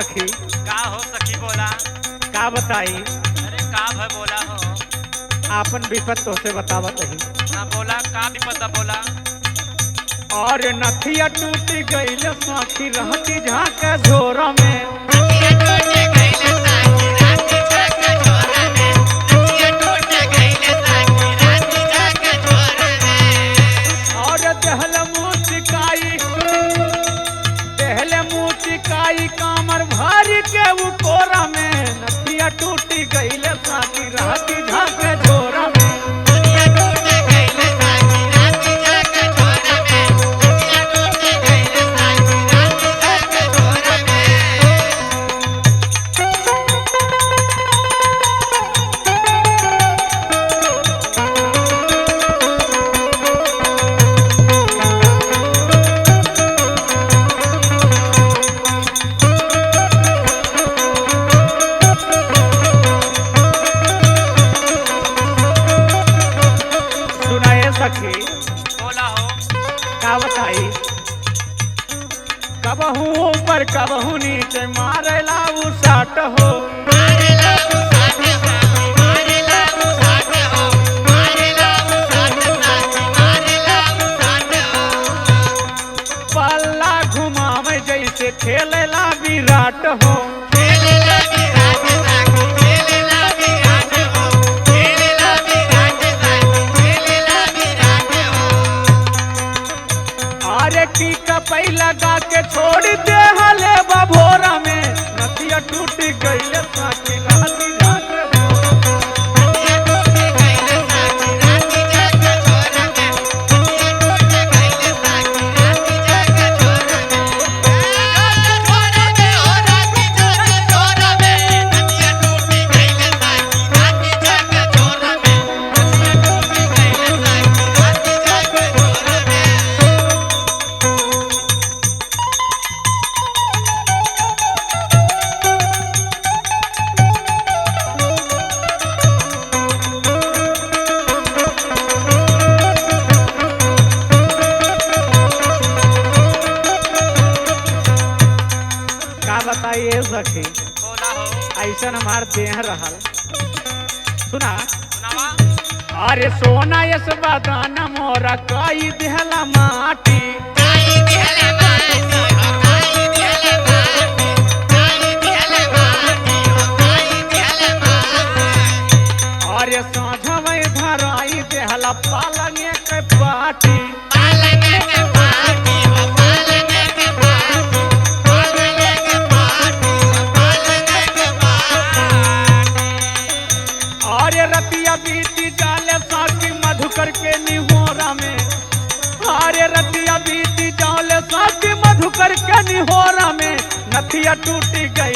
सखी। का हो सखी बोला। का बताई अरे का भय बोला हो। आपन विपत तो से बतावत ही। हाँ बोला का विपद बोला। और नथिया टूटी गईल सखी रहती झाके झोर में। और देहले मुचिकाई कामर भारी के वो कोरा में। नथिया टूटी गईल सखी रहती झाके झोर में। सखी बोला हो। का बताई कबहू ऊपर कबहू नीचे मारेला उ साट हो। पल्ला घुमावे जैसे खेलेला विराट हो। अरे की कपई लगा के छोड़ दे हले बभोरा में। नदिया टूट गई साथी राती झाके बताइए सखी। बोला हो। ऐसा हमार देह रहल सुना। सुनावा। अरे सोना यस बदान मोरा कई देहला माटी। अरे साझवे धराई देहला पालंगे के पाटी। रतिया बीती जाले साथी मधुकर के निहोरा में। अरे रतिया बीती जाले साथी मधुकर के निहोरा में। नथिया टूटी गई